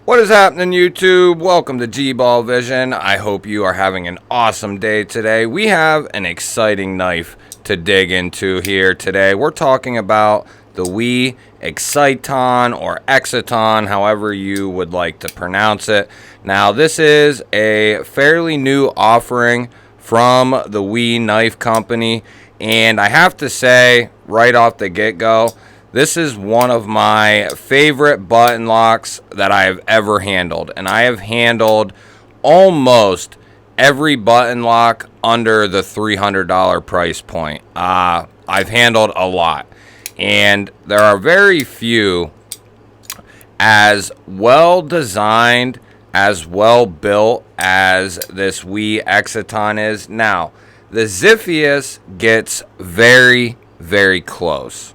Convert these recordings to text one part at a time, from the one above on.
What is happening, YouTube? Welcome to GBALL VISION. I hope you are having an awesome day today. We have an exciting knife to dig into here today. We're talking about the Exciton or Exciton, however you would like to pronounce it. Now, this is a fairly new offering from the knife company, and I have to say right off the get-go, this is one of my favorite button locks that I have ever handled. And I have handled almost every button lock under the $300 price point. I've handled a lot. And there are very few as well designed, as well built as this Exciton is. Now, the Ziphius gets very, very close,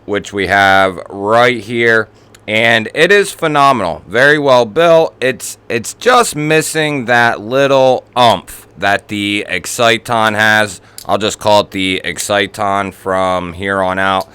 which we have right here, and it is phenomenal, very well built. It's just missing that little oomph that the Exciton has. I'll just call it the Exciton from here on out.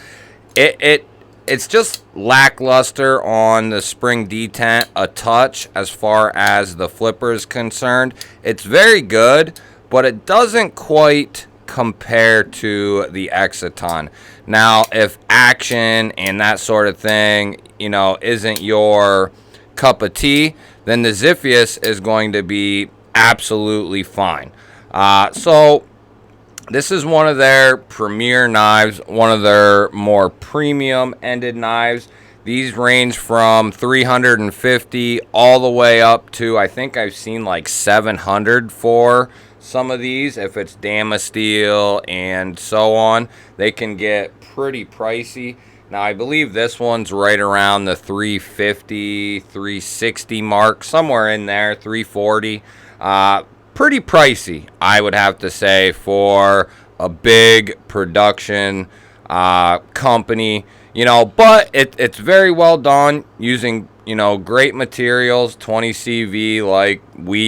It's just lackluster on the spring detent a touch as far as the flipper is concerned. It's very good, but it doesn't quite compare to the Exciton. Now, if action and that sort of thing, isn't your cup of tea, then the Ziphius is going to be absolutely fine. So this is one of their premier knives, one of their more premium ended knives. These range from $350 all the way up to, I think I've seen like $700 for some of these. If it's Damasteel and so on, they can get pretty pricey. Now, I believe this one's right around the $350, $360 mark, somewhere in there, $340. Pretty pricey, I would have to say, for a big production company. But it's very well done using, great materials, 20 CV like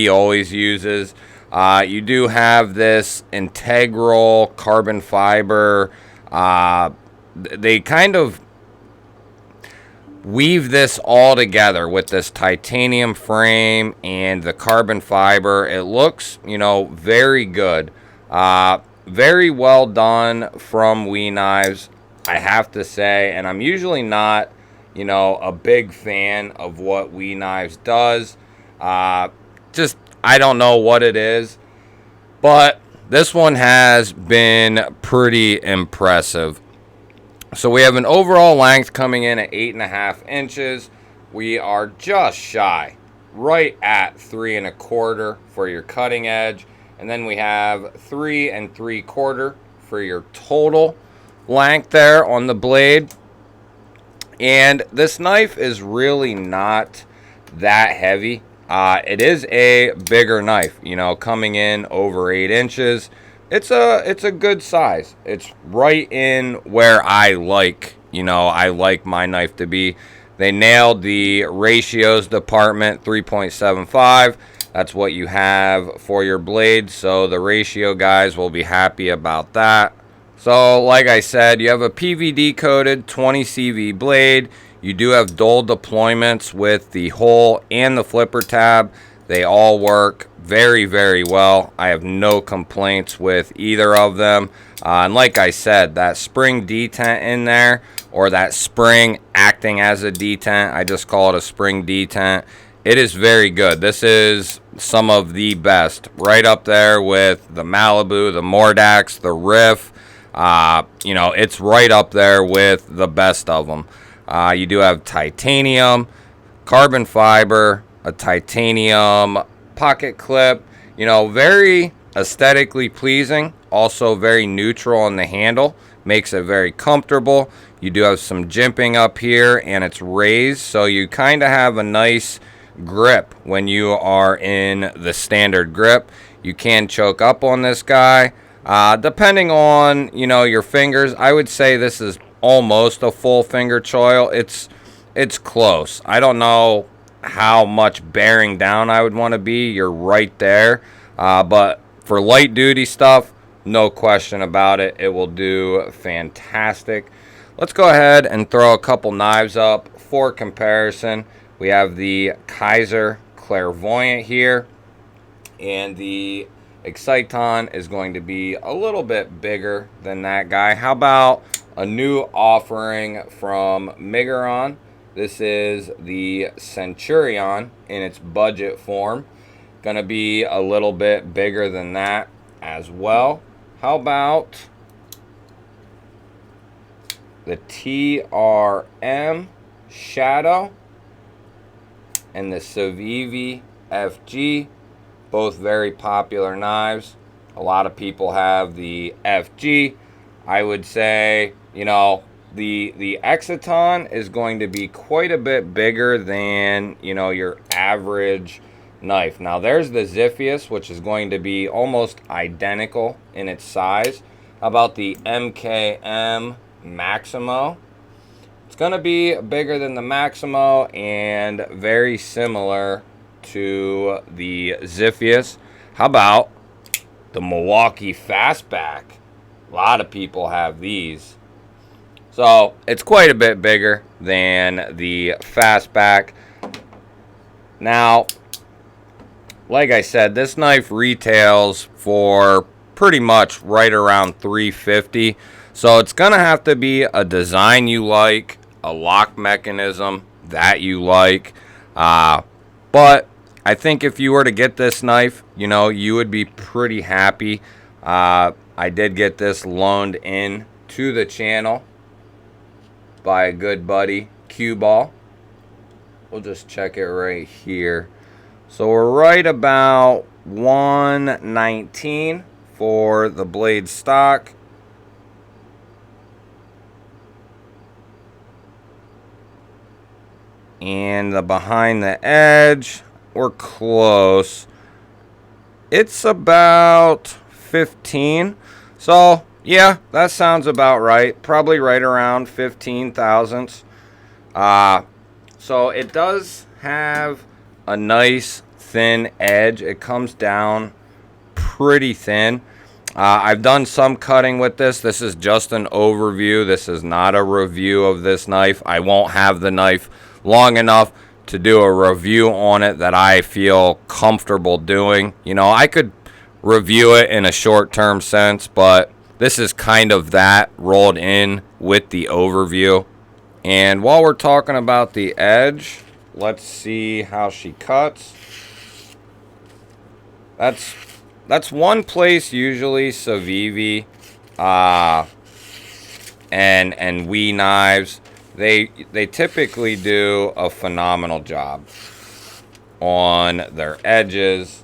always uses. You do have this integral carbon fiber. They kind of weave this all together with this titanium frame and the carbon fiber. It looks, very good. Very well done from knives, I have to say. And I'm usually not, a big fan of what knives does. Just, I don't know what it is, but this one has been pretty impressive. So we have an overall length coming in at 8.5 inches. We are just shy, right at 3 1/4 for your cutting edge. And then we have 3 3/4 for your total length there on the blade. And this knife is really not that heavy. It is a bigger knife, coming in over 8 inches. It's a good size. It's right in where I like my knife to be. They nailed the ratios department, 3.75. That's what you have for your blade. So the ratio guys will be happy about that. So like I said, you have a PVD coated 20 CV blade. You do have dual deployments with the hole and the flipper tab. They all work very, very well. I have no complaints with either of them. And like I said, that spring detent in there, or that spring acting as a detent, I just call it a spring detent. It is very good. This is some of the best, right up there with the Malibu, the Mordax, the Riff. It's right up there with the best of them. You do have titanium, carbon fiber, a titanium pocket clip, very aesthetically pleasing, also very neutral on the handle, makes it very comfortable. You do have some jimping up here, and it's raised, so you kind of have a nice grip when you are in the standard grip. You can choke up on this guy, depending on your fingers. I would say this is almost a full finger choil. It's close. I don't know how much bearing down I would want to be. You're right there, but for light duty stuff, no question about it, it will do fantastic. Let's go ahead and throw a couple knives up for comparison. We have the Kaiser Clairvoyant here, and the Exciton is going to be a little bit bigger than that guy. How about a new offering from Migron? This is the Centurion in its budget form. Gonna be a little bit bigger than that as well. How about the TRM Shadow and the Civivi FG? Both very popular knives. A lot of people have the FG. I would say, you know, the Exciton is going to be quite a bit bigger than, you know, your average knife. Now there's the Ziphius, which is going to be almost identical in its size. How about the MKM Maximo? It's going to be bigger than the Maximo and very similar to the Ziphius. How about the Milwaukee Fastback? A lot of people have these. So it's quite a bit bigger than the Fastback. Now, like I said, this knife retails for pretty much right around $350. So it's going to have to be a design you like, a lock mechanism that you like. But I think if you were to get this knife, you know, you would be pretty happy. I did get this loaned in to the channel by a good buddy, GBALL. We'll just check it right here. So we're right about $119 for the blade stock. And the behind the edge, we're close. It's about 15. So yeah, that sounds about right. Probably right around 15 thousandths. So it does have a nice thin edge. It comes down pretty thin. I've done some cutting with this. This is just an overview. This is not a review of this knife. I won't have the knife long enough to do a review on it that I feel comfortable doing. You know, I could review it in a short-term sense, but this is kind of that rolled in with the overview. And while we're talking about the edge, let's see how she cuts. That's one place usually Civivi and WE knives, they typically do a phenomenal job on their edges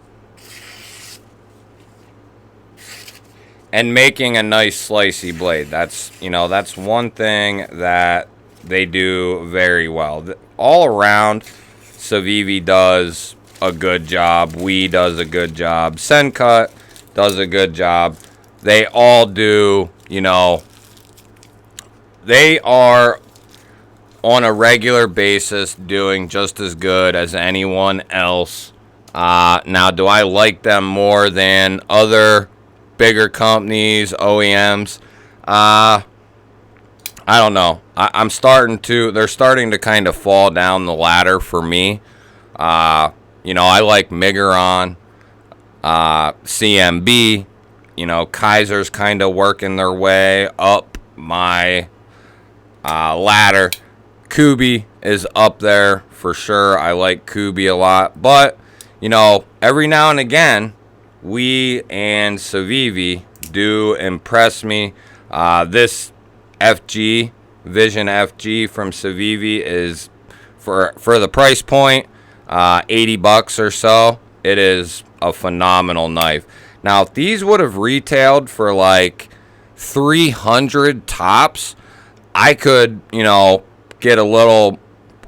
and making a nice slicey blade. That's, you know, that's one thing that they do very well. All around, Civivi does a good job. WE does a good job. Sencut does a good job. They all do, you know, they are on a regular basis doing just as good as anyone else. Now, do I like them more than other bigger companies, OEMs? I don't know. They're starting to kind of fall down the ladder for me. You know, I like Migron, CMB, you know, Kaiser's kind of working their way up my ladder. Kubi is up there for sure. I like Kubi a lot. But, you know, every now and again, WE and Civivi do impress me. This FG, Vision FG from Civivi is, for the price point, $80 or so. It is a phenomenal knife. Now, if these would have retailed for like 300 tops, I could, you know, get a little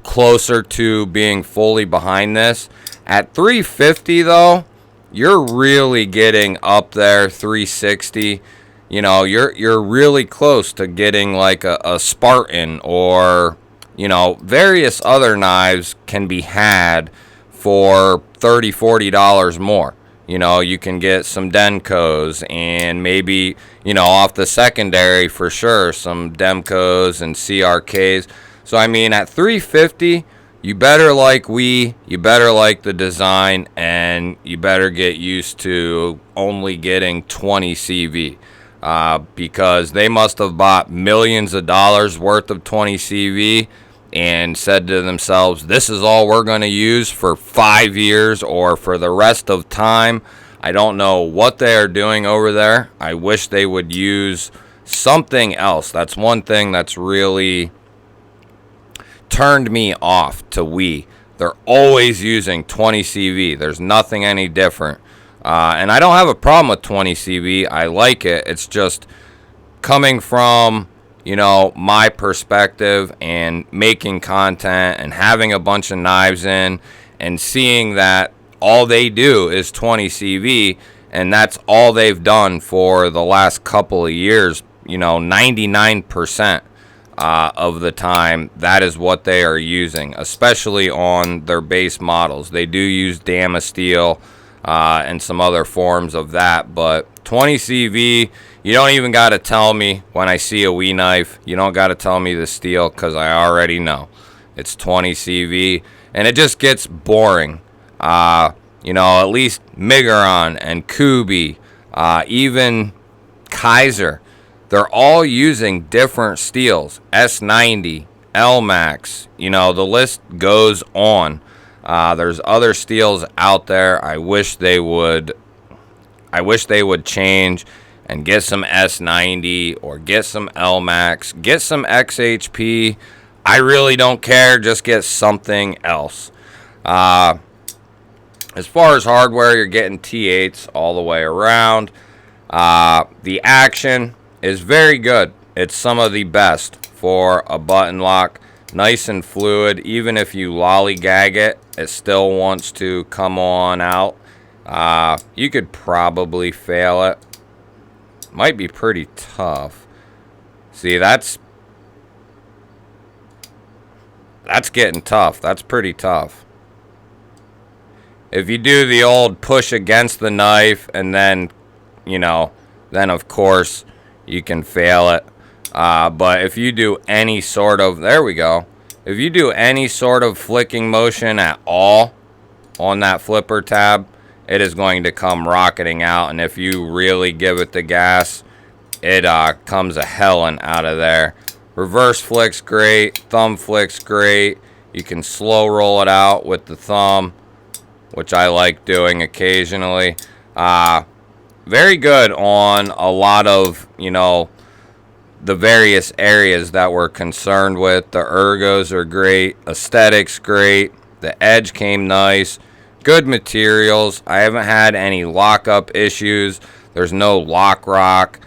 closer to being fully behind this. At 350 though, you're really getting up there. 360, you know, you're really close to getting like a Spartan, or, you know, various other knives can be had for $30-$40 more. You know, you can get some Denkos and maybe, you know, off the secondary for sure, some Demkos and CRKs. So, I mean, at $350, you better like you better like the design, and you better get used to only getting 20 CV. Because they must have bought millions of dollars worth of 20 CV and said to themselves, this is all we're going to use for 5 years or for the rest of time. I don't know what they are doing over there. I wish they would use something else. That's one thing that's really turned me off to Wii. They're always using 20 CV. There's nothing any different. And I don't have a problem with 20 CV. I like it. It's just coming from, my perspective and making content and having a bunch of knives in and seeing that all they do is 20 CV, and that's all they've done for the last couple of years. 99% of the time, that is what they are using, especially on their base models. They do use Damasteel and some other forms of that, but 20 CV, you don't even got to tell me when I see a Wii knife. You don't got to tell me the steel, because I already know it's 20 CV, and it just gets boring. At least Miguron and Kubi, even Kaiser, they're all using different steels. S90, LMAX, the list goes on. There's other steels out there. I wish they would change and get some S90 or get some LMAX, get some XHP. I really don't care. Just get something else. As far as hardware, you're getting T8s all the way around. The action is very good. It's some of the best for a button lock. Nice and fluid. Even if you lollygag it, it still wants to come on out. You could probably fail it. Might be pretty tough. See, that's getting tough. That's pretty tough. If you do the old push against the knife and then, then of course you can fail it. But if you do any sort of, there we go. If you do any sort of flicking motion at all on that flipper tab, it is going to come rocketing out. And if you really give it the gas, it comes a hellin' out of there. Reverse flick's great. Thumb flick's great. You can slow roll it out with the thumb, which I like doing occasionally. Very good on a lot of, the various areas that we're concerned with. The ergos are great. Aesthetics great. The edge came nice. Good materials. I haven't had any lockup issues. There's no lock rock.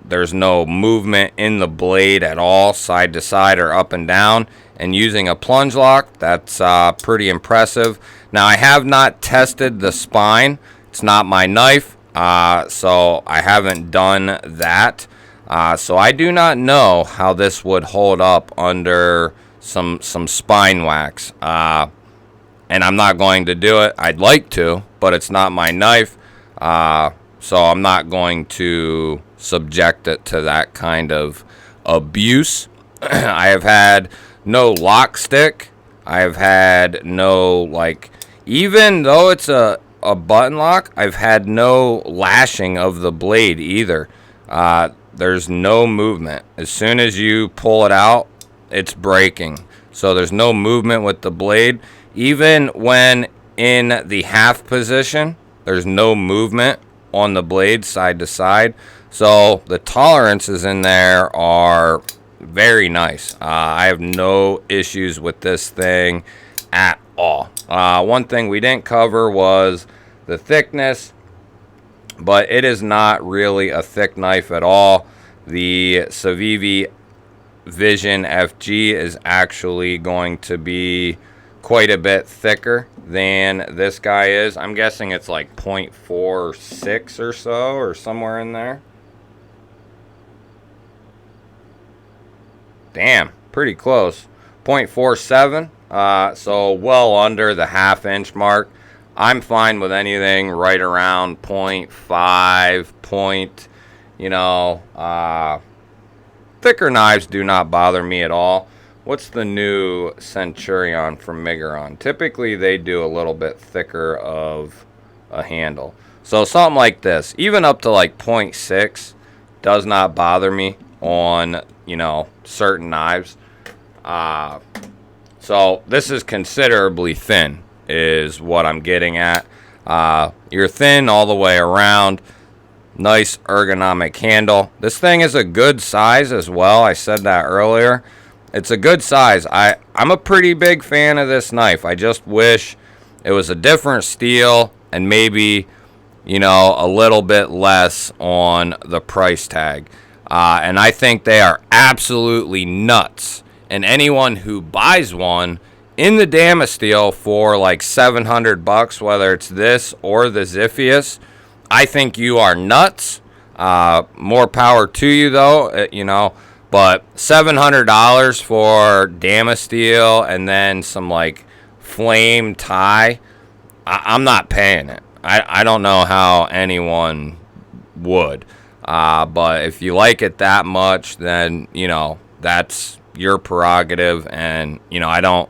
There's no movement in the blade at all, side to side or up and down. And using a plunge lock, that's pretty impressive. Now, I have not tested the spine. It's not my knife, so I haven't done that. So I do not know how this would hold up under some spine wax. And I'm not going to do it. I'd like to, but it's not my knife. So I'm not going to subject it to that kind of abuse. I have had no lock stick. I have had no, even though it's a button lock, I've had no lashing of the blade either. There's no movement. As soon as you pull it out, it's breaking. So there's no movement with the blade. Even when in the half position, there's no movement on the blade side to side. So the tolerances in there are very nice. I have no issues with this thing at all. One thing we didn't cover was the thickness, but it is not really a thick knife at all. The Civivi Vision FG is actually going to be quite a bit thicker than this guy is. I'm guessing it's like 0.46 or so, or somewhere in there. Damn, pretty close. 0.47, so well under the half-inch mark. I'm fine with anything right around 0.5, thicker knives do not bother me at all. what's the new Centurion from Migron? Typically, they do a little bit thicker of a handle. So something like this, even up to like 0.6, does not bother me on, you know, certain knives. So this is considerably thin, is what I'm getting at. You're thin all the way around. Nice ergonomic handle. This thing is a good size as well. I said that earlier. It's a good size. I'm a pretty big fan of this knife. I just wish it was a different steel and maybe, you know, a little bit less on the price tag. And I think they are absolutely nuts. And anyone who buys one in the Damasteel for like $700, whether it's this or the Ziphius, I think you are nuts. More power to you, though, you know. But $700 for Damasteel and then some like flame tie, I'm not paying it. I don't know how anyone would. But if you like it that much, then, you know, that's your prerogative. And, you know, I don't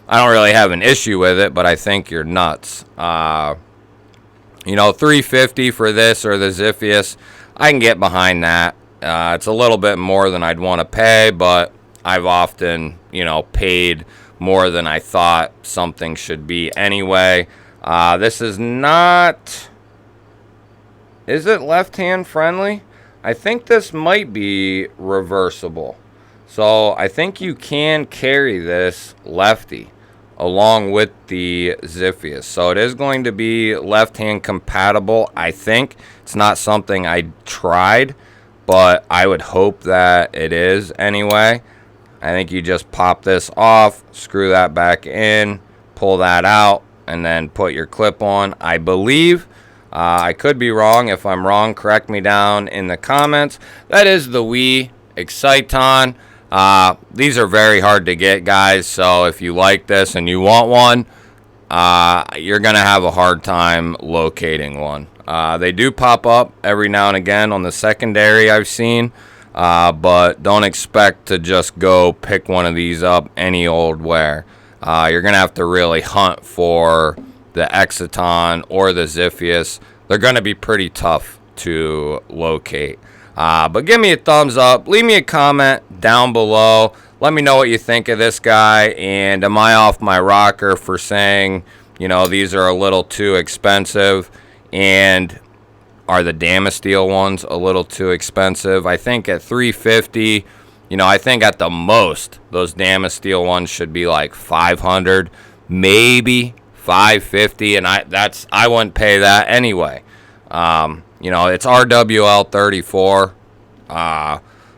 really have an issue with it, but I think you're nuts. You know, $350 for this or the Ziphius, I can get behind that. It's a little bit more than I'd want to pay, but I've often, you know, paid more than I thought something should be anyway. This is not... Is it left-hand friendly? I think this might be reversible. So I think you can carry this lefty along with the Ziphius. So it is going to be left-hand compatible, I think. It's not something I tried, but I would hope that it is anyway. I think you just pop this off, screw that back in, pull that out, and then put your clip on. I believe, I could be wrong. If I'm wrong, correct me down in the comments. That is the Exciton. These are very hard to get, guys, so if you like this and you want one, you're going to have a hard time locating one. They do pop up every now and again on the secondary, I've seen, but don't expect to just go pick one of these up any old where. You're going to have to really hunt for the Exciton or the Ziphius. They're going to be pretty tough to locate. But give me a thumbs up. Leave me a comment down below. Let me know what you think of this guy. And am I off my rocker for saying, you know, these are a little too expensive? And are the Damasteel ones a little too expensive? I think at $350, you know, I think at the most, those Damasteel ones should be like $500, maybe $550. And I wouldn't pay that anyway. You know, it's RWL 34.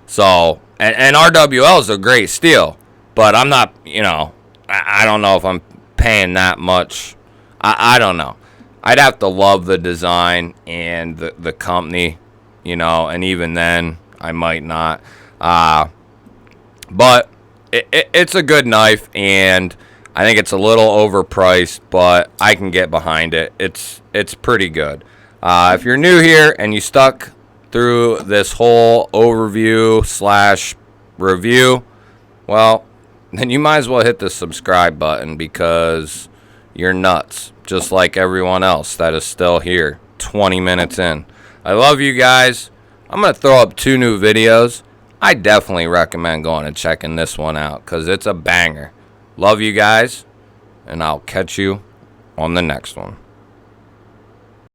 So, and RWL is a great steel, but I'm not, you know, I don't know if I'm paying that much. I don't know. I'd have to love the design and the company, you know, and even then I might not. But it's a good knife, and I think it's a little overpriced, but I can get behind it. It's pretty good. If you're new here and you stuck through this whole overview / review, well, then you might as well hit the subscribe button because you're nuts, just like everyone else that is still here 20 minutes in. I love you guys. I'm going to throw up 2 new videos. I definitely recommend going and checking this one out because it's a banger. Love you guys, and I'll catch you on the next one.